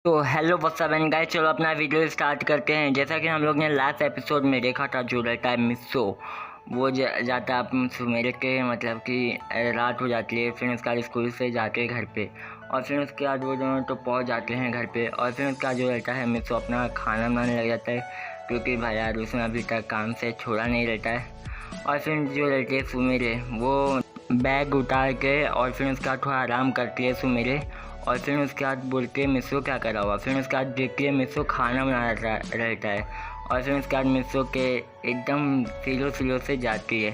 तो hello what's up and guys, चलो अपना वीडियो स्टार्ट करते हैं। जैसा कि हम लोग ने लास्ट एपिसोड में देखा था, जो रहता है मिस्सो, वो जाता है अपन सुमेर के, मतलब कि रात हो जाती है। फिर उसके बाद स्कूल से जाते हैं घर पे, और फिर उसके बाद वो दोनों तो पहुंच जाते हैं घर पे। और फिर उसका जो रहता है मिस्सो अपना खाना बनाने लग जाता है, क्योंकि भाई यार उसने अभी तक काम से छोड़ा नहीं रहता है। और फिर जो रहती है सुमेरे, वो बैग उतार के और फिर उसका थोड़ा आराम करती है सुमेरे। और फिर उसके बाद बोलते हैं मिस्सो क्या करा हुआ। फिर उसके बाद देखती है मिस्सो खाना बना रहता है। और फिर उसके बाद मिस्सो के एकदम सिलो से जाती है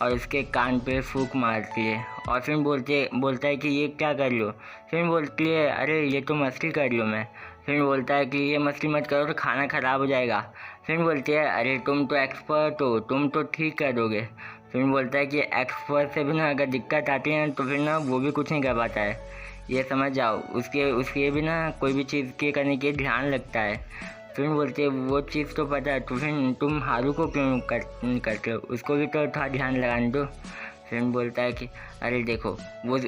और उसके कान पे फूंक मारती है। और फिर बोलता है कि ये क्या कर लो। फिर बोलती है अरे ये तो मस्ती कर लो मैं। फिर बोलता है कि ये मस्ती मत करो तो खाना ख़राब हो जाएगा। फिर बोलती है अरे तुम तो एक्सपर्ट हो, तुम तो ठीक कर दोगे। फिर बोलता है कि एक्सपर्ट से भी ना अगर दिक्कत आती है तो फिर ना वो भी कुछ नहीं कर पाता है, ये समझ जाओ। उसके भी ना कोई भी चीज़ के करने के ध्यान लगता है। फिर बोलते वो चीज़ तो पता है, तो फिर तुम हारू को क्यों करते हो, उसको भी तो थोड़ा ध्यान लगाने दो। फिर बोलता है कि अरे देखो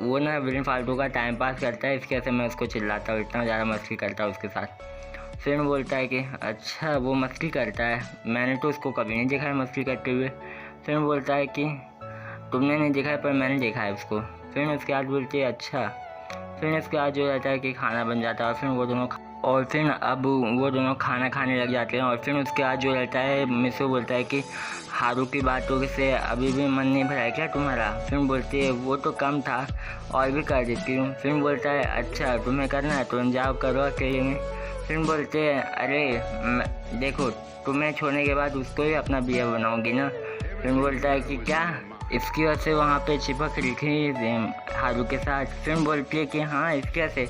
वो ना बिन फालतू का टाइम पास करता है, इसके वजह से मैं उसको चिल्लाता हूँ, इतना ज़्यादा मस्ती करता हूँ उसके साथ। फिर बोलता है कि अच्छा वो मस्ती करता है, मैंने तो उसको कभी नहीं देखा है मस्ती करते हुए। फिर बोलता है कि तुमने नहीं देखा है पर मैंने देखा है उसको। फिर उसके बाद बोलती है अच्छा। फिर इसके बाद जो रहता है कि खाना बन जाता है, और फिर अब वो दोनों खाना खाने लग जाते हैं। और फिर उसके बाद जो रहता है मिसो बोलता है कि हारू की बातों से अभी भी मन नहीं भरा है क्या तुम्हारा। फिर बोलती है वो तो कम था, और भी कर देती हूँ। फिर बोलता है अच्छा तुम्हें करना है तो जाओ करो अकेले में। फिर बोलते हैं अरे देखो तुम्हें छोड़ने के बाद उसको ही अपना बिया बनाऊंगी ना। फिर बोलता है कि क्या, इसकी वजह से वहाँ पे चिपक रही थी हारू के साथ। फिर बोलती है कि हाँ इसकी वजह से।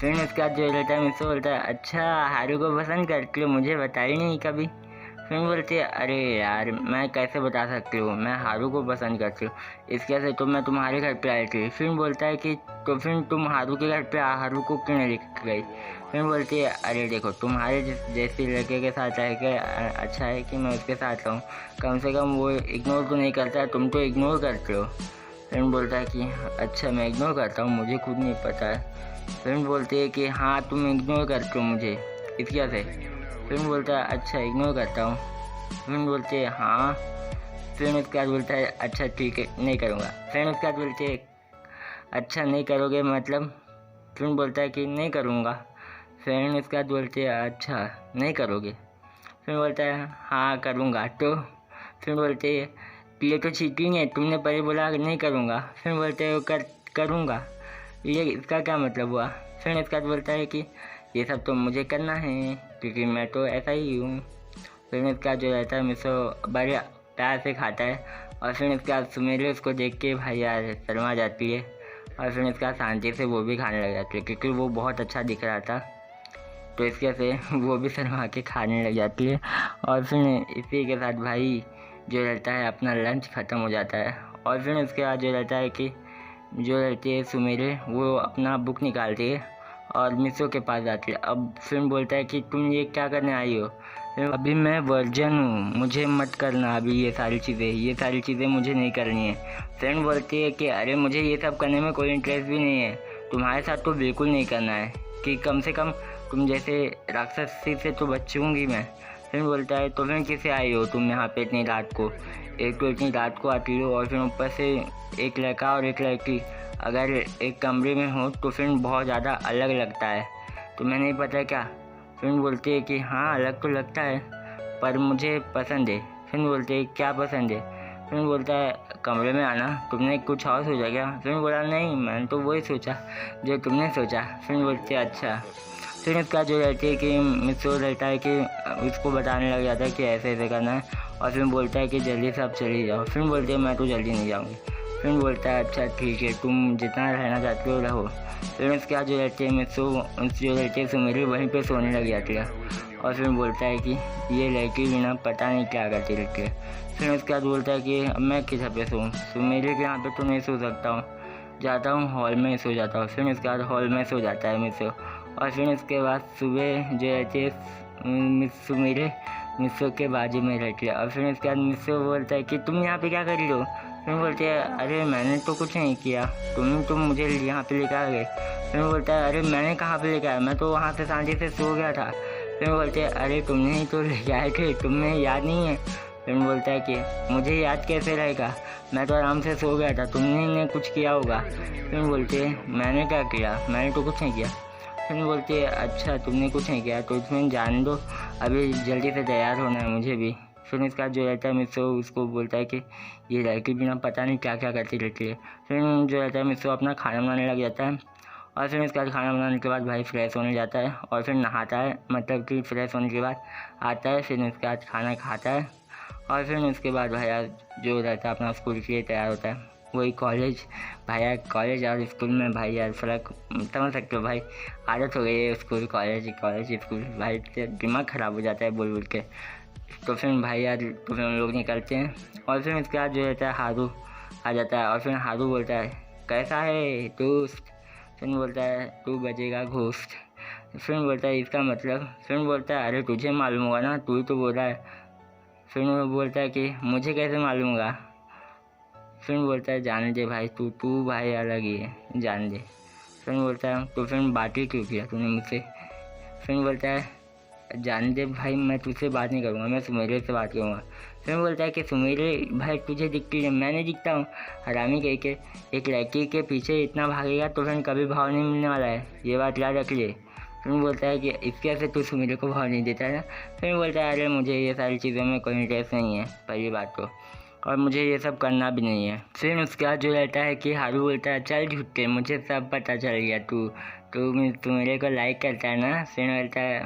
फिर उसके बाद जो रहता है मुझसे बोलता है अच्छा हारू को पसंद करती हो, मुझे बताई नहीं कभी। फिर बोलती है अरे यार मैं कैसे बता सकती हूँ, मैं हारू को पसंद करती हूँ, इसके वजह से तो मैं तुम्हारे घर पे आई थी। फिर बोलता है कि तो फिर तुम हारू के घर पे हारू को क्यों नहीं लेकर गई। फिर बोलती है अरे देखो तुम्हारे जैसे लड़के के साथ रह के अच्छा है कि मैं उसके साथ रहूँ, कम से कम वो इग्नोर तो नहीं करता, तुम तो इग्नोर करते हो। फिर बोलता है कि अच्छा मैं इग्नोर करता हूँ, मुझे खुद नहीं पता है। फिर बोलती है कि हाँ तुम इग्नोर करते हो मुझे, इस वजह से। फिर बोलता है अच्छा इग्नोर करता हूँ। फिर बोलते हैं हाँ। फिर उसके बाद बोलता है अच्छा ठीक है नहीं करूँगा। फिर उसके बाद बोलते हैं अच्छा नहीं करोगे मतलब। फिर बोलता है कि नहीं करूँगा। फिर उसके बाद बोलते हैं अच्छा नहीं करोगे। फिर बोलता है हाँ करूँगा तो। फिर बोलते हैं ये तो चीटिंग है, तुमने पहले बोला नहीं करूँगा। फिर बोलते हैं करूँगा, ये इसका क्या मतलब हुआ। फिर इसके बाद बोलता है कि ये सब तो मुझे करना है क्योंकि मैं तो ऐसा ही हूँ। फिर इसका जो रहता है मिसो बड़े प्यार से खाता है। और फिर इसके बाद सुमेली उसको देख के भाई यार शर्मा जाती है। और फिर इसका शांति से वो भी खाने लग जाती है, क्योंकि वो बहुत अच्छा दिख रहा था, तो इसके से वो भी शर्मा के खाने लग जाती है। और फिर इसी के साथ भाई जो रहता है अपना लंच ख़त्म हो जाता है। और फिर उसके बाद जो रहता है कि जो रहती है सुमेरे, वो अपना बुक निकालती है और मिसो के पास जाती है। अब फिर बोलता है कि तुम ये क्या करने आई हो। फिर अभी मैं वर्जन हूँ, मुझे मत करना अभी ये सारी चीज़ें मुझे नहीं करनी है। फ्रेंड बोलती है कि अरे मुझे ये सब करने में कोई इंटरेस्ट भी नहीं है, तुम्हारे साथ तो बिल्कुल नहीं करना है, कि कम से कम तुम जैसे राक्षसी से तो बचूंगी मैं। फिर बोलता है तो फिर किसे आई हो तुम यहाँ पे इतनी रात को, एक तो इतनी रात को आती हो, और फिर ऊपर से एक लड़का और एक लड़की अगर एक कमरे में हो तो फिर बहुत ज़्यादा अलग लगता है, तुम्हें नहीं पता क्या। फिर बोलती है कि हाँ अलग तो लगता है पर मुझे पसंद है। फिर बोलते है क्या पसंद है। फिर बोलता है कमरे में आना, तुमने कुछ और सोचा क्या। फिर बोला नहीं मैंने तो वही सोचा जो तुमने सोचा। फिर बोलते अच्छा। फिर इसका जो रहती है कि मिसो रहता है कि उसको बताने लग जाता है कि ऐसे ऐसे करना है। और फिर बोलता है कि जल्दी से आप चली जाओ। फिर बोलते हैं मैं तो जल्दी नहीं जाऊँगी। फिर बोलता है अच्छा ठीक है तुम जितना रहना चाहते हो रहो। फिर उसके बाद जो रहती है मिसो जो रहती है सुमेरी वहीं पे सोने लग जाती है। और फिर बोलता है कि ये लड़की भी ना पता नहीं क्या करती रहती है। फिर उसके बाद बोलता है कि अब मैं किस पे सोऊँ, सुमेरी के यहाँ पे तो नहीं सो सकता हूँ, जाता हूँ हॉल में सो जाता हूँ। फिर उसके बाद हॉल में सो जाता है मिसो। और फिर उसके बाद सुबह जो रहती है सुमेरी मिसो के बाजू में रहती है। और फिर उसके बाद मिसो बोलता है कि तुम यहाँ पे क्या कर रही हो, फिर बोलती है अरे मैंने तो कुछ नहीं किया, तुम मुझे यहाँ पे लेकर आ गए। फिर बोलता है अरे मैंने कहाँ पे लेकर आया, मैं तो वहाँ से शांति से सो गया था। फिर बोलते हैं अरे तुमने ही तो लेके आए थे, तुम्हें याद नहीं है। फिर बोलता है कि मुझे याद कैसे रहेगा, मैं तो आराम से सो गया था, तुमने ने कुछ किया होगा। फिर बोलते हैं मैंने क्या किया, मैंने तो कुछ नहीं किया। फिर बोलती है अच्छा तुमने कुछ नहीं किया तो इसमें जान दो, अभी जल्दी से तैयार होना है मुझे भी। फिर इसका जो रहता है मिस्सो उसको बोलता है कि ये लड़की बिना पता नहीं क्या क्या करती रहती है। फिर जो रहता है मिस्सो अपना खाना बनाने लग जाता है और फिर इसके बाद खाना बनाने के बाद भाई फ्रेश होने जाता है और फिर नहाता है, मतलब कि फ्रेश होने के बाद आता है, फिर उसके बाद खाना खाता है और फिर उसके बाद भाई यार जो रहता है अपना स्कूल के लिए तैयार होता है। वही कॉलेज भाई यार, कॉलेज और स्कूल में भाई यार फ़र्क समझ सकते हो भाई, आदत हो गई है स्कूल कॉलेज स्कूल भाई, दिमाग ख़राब हो जाता है बोल बोल के। तो फिर भाई यार तो फिर हम लोग निकलते हैं और फिर इसके बाद जो रहता है हारू आ जाता है और फिर हारू बोलता है कैसा है दोस्त। फिर बोलता है तू बजेगा घोस्ट। फिर बोलता है इसका मतलब। फिर बोलता है अरे तुझे मालूम होगा ना, तू ही तो बोल रहा है। फिर बोलता है कि मुझे कैसे मालूम होगा। फिर बोलता है जान दे भाई, तू भाई अलग ही है, जान दे। फिर बोलता है तो फिर बात ही क्यों किया तूने मुझसे। फिर बोलता है जान दे भाई, मैं तुझसे बात नहीं करूँगा, मैं सुमेरे से बात करूँगा। फिर बोलता है कि सुमेरे भाई तुझे दिखती है, मैं नहीं दिखता हूँ। हरामी कह के एक लड़की के पीछे इतना भागेगा तो फिर कभी भाव नहीं मिलने वाला है, ये बात याद रख ले। फिर बोलता है कि इसके से तू सुमेरे को भाव नहीं देता है। फिर बोलता है अरे मुझे ये सारी चीज़ों में कोई इंटरेस्ट नहीं है पहली बात तो, और मुझे ये सब करना भी नहीं है। फिर उसके बाद जो रहता है कि हारू बोलता है चल झूठे, मुझे सब पता चल गया, तू मेरे को लाइक करता है ना। फिर बोलता है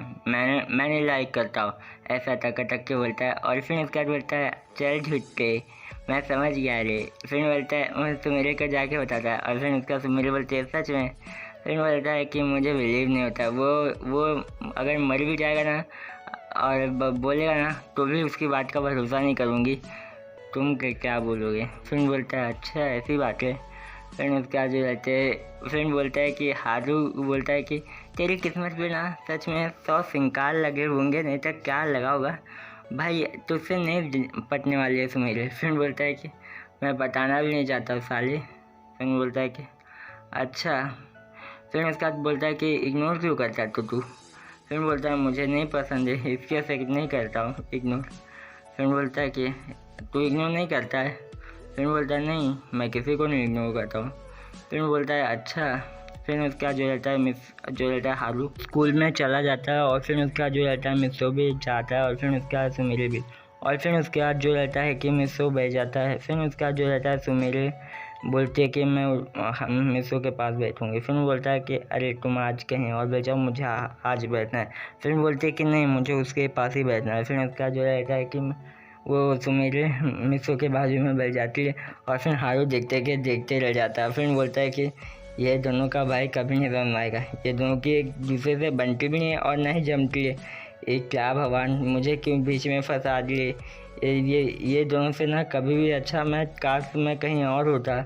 मैंने लाइक करता हूँ, ऐसा टक के बोलता है। और फिर उसके बाद बोलता है चल झूठे, मैं समझ गया रे। फिर बोलता है मैं सुमेरे को जाके बताता है और फिर उसका सुमेरे बोलते हैं सच में। फिर बोलता है कि मुझे बिलीव नहीं होता, वो अगर मर भी जाएगा ना और बोलेगा ना तो भी उसकी बात का भरोसा नहीं करूँगी, तुम क्या बोलोगे। फिर बोलता है अच्छा ऐसी बात है। फिर उसके बाद जो रहते हैं फिर बोलता है कि हारू बोलता है कि तेरी किस्मत पे ना सच में 100 सिंकार लगे होंगे, नहीं तो क्या लगा होगा भाई, तुझसे नहीं पटने वाली है सुमेरे। फिर बोलता है कि मैं बताना भी नहीं चाहता साले। फिर बोलता है कि अच्छा। फिर उसके बाद बोलता है कि इग्नोर क्यों करता है तू। फिर बोलता है मुझे नहीं पसंद है, इसके से नहीं करता हूँ इग्नोर। फिर बोलता है कि तू इग्नोर नहीं करता है। फिर बोलता है नहीं, मैं किसी को नहीं इग्नोर करता हूँ। फिर बोलता है अच्छा। फिर उसका जो रहता है हारू स्कूल में चला जाता है और फिर उसका जो रहता है मिस्सो भी जाता है और फिर उसका सुमेरे भी। और फिर उसके बाद जो रहता है कि मिस्सो बैठ जाता है। फिर उसका जो रहता है सुमेरे बोलती है कि मैं मिस्सो के पास बैठूंगी। फिर बोलता है कि अरे तुम आज कहीं और बैठ जाओ, मुझे आज बैठना है। फिर बोलती है कि नहीं, मुझे उसके पास ही बैठना है। फिर उसका जो रहता है कि वो सुमेरे मिस्सो के बाजू में बैठ जाती है और फिर हारू देखते रह जाता है। फिर बोलता है कि ये दोनों का भाई कभी नहीं समझ आएगा, ये दोनों की एक दूसरे से बनती भी नहीं है और ना ही जमती है, एक क्या भगवान मुझे क्यों बीच में फंसा दिए, ये दोनों से ना कभी भी अच्छा मैं काश मैं कहीं और होता,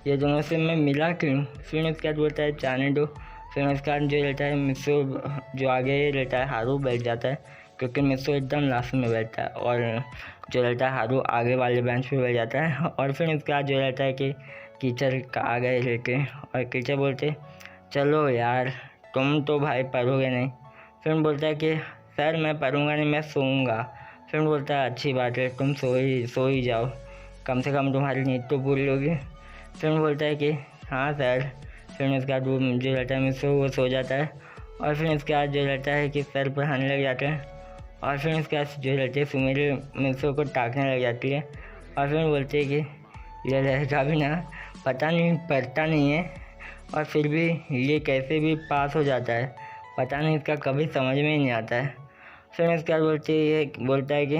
ये दोनों से मैं मिला क्यों। फिर उसके बाद बोलता है जाने दो। फिर उसके बाद जो रहता है मिस्सो जो आगे रहता है हारू बैठ जाता है, क्योंकि मिस्सो एकदम लास्ट में बैठता है और जो रहता है हारू आगे वाले बेंच पे बैठ जाता है। और फिर उसके बाद जो रहता है कि टीचर आ गए लेके और टीचर बोलते चलो यार तुम तो भाई पढ़ोगे नहीं। फिर बोलता है कि सर मैं पढ़ूंगा नहीं, मैं सोऊंगा। फिर बोलता है अच्छी बात है, तुम सो ही जाओ, कम से कम तुम्हारी नींद तो पूरी होगी। फिर बोलता है कि हाँ सर। फिर उसके बाद जो रहता है मिस्सो वो सो जाता है और फिर उसके बाद जो रहता है कि सर पढ़ाने लग जाते हैं और फिर उसके बाद जो रहते हैं सुमेरे मिस्सो को टाकने लग जाती है और फिर बोलते हैं कि ये लड़का भी ना पता नहीं पढ़ता नहीं है और फिर भी ये कैसे भी पास हो जाता है, पता नहीं इसका कभी समझ में ही नहीं आता है। फिर उसके बाद बोलता है कि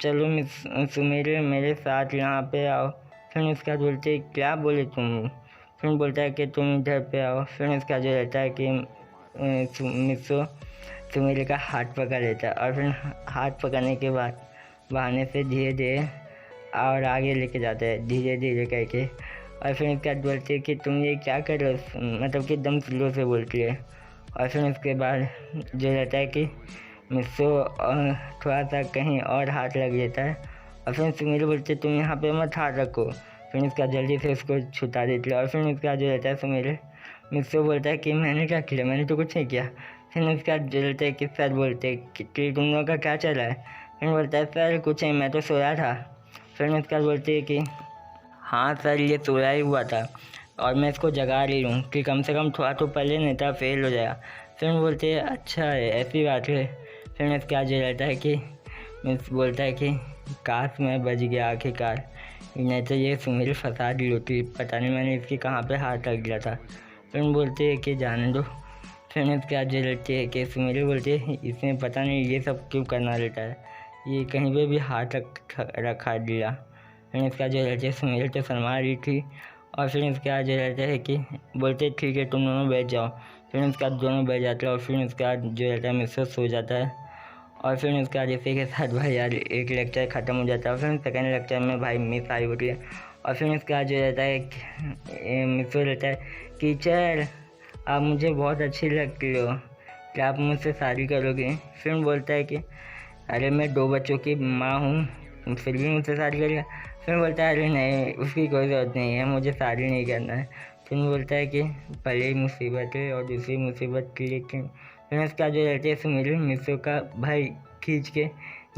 चलो सुमेरे मेरे साथ यहाँ पे आओ। फिर उसके बाद बोलते क्या बोले तुम। फिर बोलता है कि तुम इधर पे आओ। फिर उसका जो रहता है कि मिस्सो सुमेरे का हाथ पकड़ लेता है और फिर हाथ पकड़ने के बाद बहाने से धीरे धीरे और आगे लेके जाते हैं धीरे धीरे करके। और फिर उसके बाद बोलते हैं कि तुम ये क्या कर रहे हो, मतलब कि एकदम स्लो से बोलती है। और फिर उसके बाद जो रहता है कि मिस्सो थोड़ा सा कहीं और हाथ लग जाता है और फिर सुमीर बोलते तुम यहाँ पे मत हाथ रखो, फिर उसका जल्दी से उसको छुटा देती है। और फिर उसका जो रहता है सुमीर मुझसे बोलता है कि मैंने क्या किया, मैंने तो कुछ नहीं किया। फिर उसका जो रहता है कि सर बोलते कि तुम लोगों का क्या चल रहा है। फिर बोलता है सर कुछ नहीं, मैं तो सोया था। फिर उसका बोलते हैं कि हाँ सर ये सोया ही हुआ था और मैं इसको जगा रही हूँ कि कम से कम थोड़ा तो पहले नहीं था, फेल हो जाएगा। फिर बोलते हैं अच्छा है ऐसी बात है। फिर इसका जो रहता है कि मिस बोलता है कि काश मैं बच गया आखिरकार, नहीं तो ये सुमीर फंसा दी होती, पता नहीं मैंने इसकी कहाँ पे हाथ रख दिया था। फिर बोलते हैं कि जाने दो। फिर इसके आज रहते हैं कि सुमीर बोलते हैं इसने पता नहीं ये सब क्यों करना रहता है, ये कहीं पे भी हाथ रखा दिया। फिर इसका जो रहते सुमीर तो शर्मा रही थी। और फिर इसके आज रहते हैं कि बोलते ठीक है तुम दोनों बैठ जाओ। फिर उसका दोनों बैठ जाते हैं और फिर उसका जो रहता है मिस्टर सो जाता है। और फिर उसका जैसे के साथ भाई यार एक लेक्चर ख़त्म हो जाता है। फिर सेकेंड लेक्चर में भाई मिस आई होती है। और फिर उसका जो रहता है मिस रहता है टीचर आप मुझे बहुत अच्छी लगती हो, क्या आप मुझसे शादी करोगे। फिर बोलता है कि अरे मैं 2 बच्चों की माँ हूँ, फिर भी मुझसे शादी करेगा। फिर बोलता है अरे नहीं उसकी कोई ज़रूरत नहीं है, मुझे शादी नहीं करना है। फिर बोलता है कि पहली मुसीबत है और दूसरी मुसीबत के लिए क्यों। फिर उसका जो रहते है सुमीर मिसो का भाई खींच के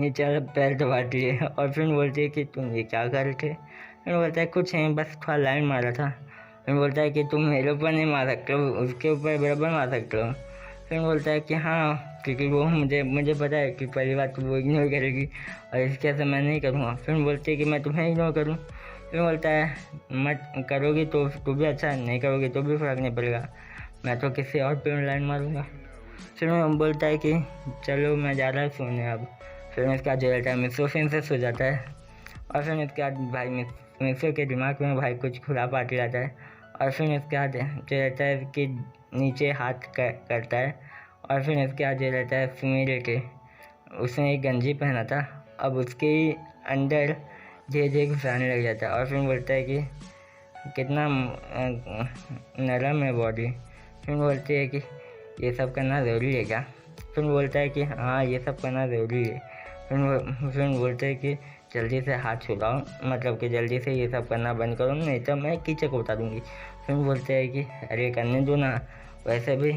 नीचे वाला पैर दबाती है। और फिर बोलती है कि तुम ये क्या कर रहे थे। फिर बोलता है कुछ नहीं बस थोड़ा लाइन मारा था। फिर बोलता है कि तुम मेरे ऊपर नहीं मार सकते हो, उसके ऊपर बराबर मार सकते हो। फिर बोलता है कि हाँ क्योंकि वो मुझे पता है कि पहली बात तो वो इग्नोर करेगी और इसके ऐसे मैं नहीं करूँगा। फिर बोलते हैं कि मैं तुम्हें इग्नोर करूँ। फिर बोलता है मत करोगी तो भी अच्छा, नहीं करोगी तो भी फ़र्क नहीं पड़ेगा, मैं तो किसी और पे लाइन मारूंगा। फिर मैं बोलता है कि चलो मैं जा रहा सोने अब। फिर इसका जो रहता है मिसो फिर से सो जाता है। और फिर इसके बाद भाई मिसो के दिमाग में भाई कुछ खुरापाती रहता है। और फिर इसके बाद जो रहता है कि नीचे हाथ करता है। और फिर इसके बाद जो रहता है सुमीर के उसने एक गंजी पहना था, अब उसके अंदर धीरे धीरे घुसाने लग जाता है। और फिर बोलता है कि कितना नरम है बॉडी। फिर बोलते हैं कि ये सब करना ज़रूरी है क्या। फिर बोलता है कि हाँ ये सब करना ज़रूरी है। फिर बोलते हैं कि जल्दी से हाथ छुड़ाओ, मतलब कि जल्दी से ये सब करना बंद करो नहीं तो मैं टीचर को बता दूँगी। फिर बोलते हैं कि अरे करने दो ना, वैसे भी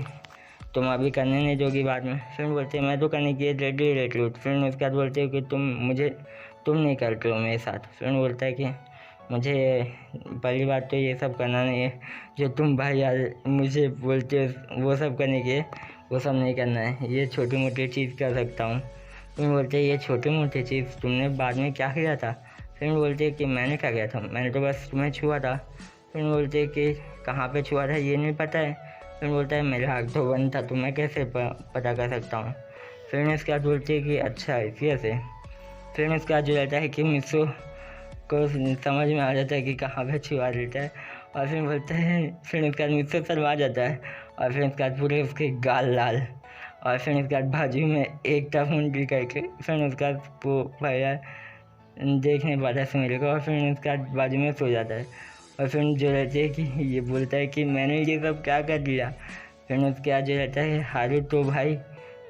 तुम अभी करने नहीं दोगी बाद में। फिर बोलते हैं मैं तो करने की रेडी रहती हूँ। फिर उसके बाद बोलते हो कि तुम नहीं करते हो मेरे साथ। फिर बोलता है कि मुझे पहली बात तो ये सब करना नहीं है, जो तुम भाई यार मुझे बोलते हो वो सब करने के, वो सब नहीं करना है, ये छोटी मोटी चीज़ कर सकता हूँ। फिर बोलते हैं ये छोटी मोटी चीज़ तुमने बाद में क्या किया था। फिर बोलते हैं कि मैंने क्या किया था, मैंने तो बस तुम्हें छुआ था। फिर बोलते हैं कि कहाँ पे छुआ था ये नहीं पता है। फिर बोलता है मेरा हाथ तो बंद था तो मैं कैसे पता कर सकता हूँ। फिर इसके बाद बोलते हैं कि अच्छा इसी से। फिर इसके बाद जो रहता है कि मिसो को समझ में आ जाता है कि कहाँ पे छुआ देता है। और फिर बोलता है फिर इसके बाद मिसो शर्मा जाता है। और फिर इसके बाद पूरे उसके गाल लाल। और फिर इसके बाद बाजू में एक टफ उंगली करके फिर उसका वो भैया देख नहीं पाता सुमीर को। और फिर उसके बाद बाजू में सो जाता है। और फिर जो रहता है कि ये बोलता है कि मैंने ये सब क्या कर दिया। फिर उसके बाद जो रहता है हारू तो भाई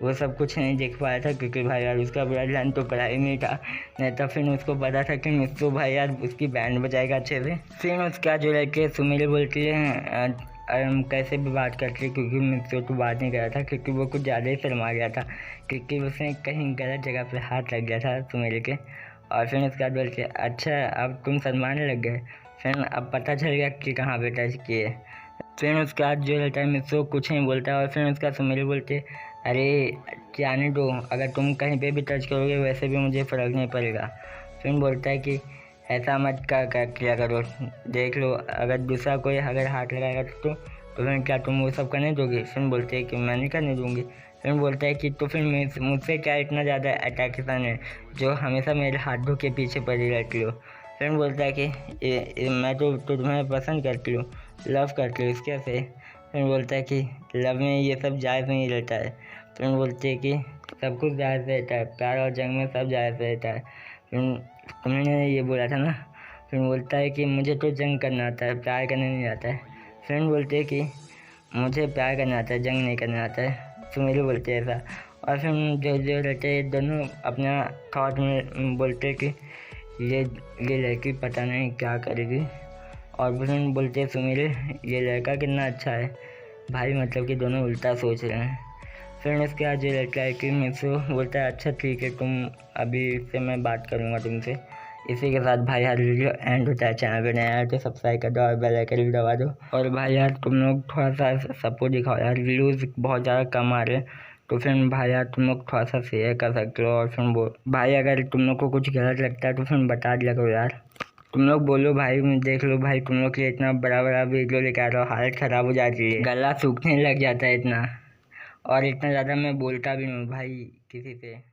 वो सब कुछ नहीं देख पाया था क्योंकि भाई यार उसका बड़ा ध्यान तो पढ़ाई में था, नहीं तो फिर उसको पता था कि मिसो भाई यार उसकी बैंड बजाएगा अच्छे से। फिर उसका जो रहते सुमीर बोलती है हम कैसे भी बात करते क्योंकि मिसो तो बात नहीं कर रहा था क्योंकि वो कुछ ज़्यादा ही शर्मा गया था क्योंकि उसने कहीं गलत जगह पर हाथ लग गया था सुमीर के। और फिर उसके बाद बोलते अच्छा अब तुम शर्माने लग गए, फिर अब पता चल गया कि कहाँ पे टच किए। फिर उसके बाद जो रहता है मिसो कुछ नहीं बोलता। और फिर उसका सुमीर बोलते अरे जाने दो, अगर तुम कहीं पे भी टच करोगे वैसे भी मुझे फ़र्क नहीं पड़ेगा। फिर बोलता है कि ऐसा मत किया करो, देख लो अगर दूसरा कोई अगर हाथ लगाएगा तो फिर क्या तुम वो सब करने दोगे। फिर बोलते हैं कि मैं नहीं करने दूँगी। फिर बोलता है कि तो फिर मुझसे क्या इतना ज़्यादा अटैकिसन है जो हमेशा मेरे हाथों के पीछे पड़ी रहती हो। फिर बोलता है कि मैं तो तुम्हें पसंद करती हूँ, लव करती हूँ इसके से। फिर बोलता है कि लव में ये सब जायज़ नहीं रहता है। फिर बोलते हैं कि सब कुछ जायज़ रहता है, प्यार और जंग में सब जायज़ रहता है। फिर तुमने ये बोला था ना। फिर बोलता है कि मुझे तो जंग करना आता है, प्यार करने नहीं आता है। फिर बोलते हैं कि मुझे प्यार करना आता है, जंग नहीं करना आता है। सुमीर बोलते हैं ऐसा। और फिर जो रहते हैं दोनों अपना थॉट में बोलते हैं कि ये लड़की पता नहीं क्या करेगी। और फिर बोलते सुमीर ये लड़का कितना अच्छा है भाई, मतलब कि दोनों उल्टा सोच रहे हैं। फिर इसके बाद ये लड़की मिसो बोलता है अच्छा ठीक है, तुम अभी से मैं बात करूँगा तुमसे। इसी के साथ भाई यार वीडियो एंड होता है। चैनल पे नया है तो सब्सक्राइब कर दो और बेल आइकन भी दबा दो। और भाई यार तुम लोग थोड़ा सा सपोर्ट दिखाओ यार, व्यूज़ बहुत ज़्यादा कम आ रहे हैं, तो फिर भाई यार तुम लोग थोड़ा सा शेयर कर सकते हो। और फिर भाई अगर तुम लोग को कुछ गलत लगता है तो फिर बता दिया करो यार। तुम लोग बोलो भाई, देख लो भाई तुम लोग के इतना बड़ा बड़ा वीडियो लेके आ रहा हो, हालत ख़राब हो जाती है, गला सूखने लग जाता है इतना। और इतना ज़्यादा मैं बोलता भी नहीं हूँ भाई किसी से।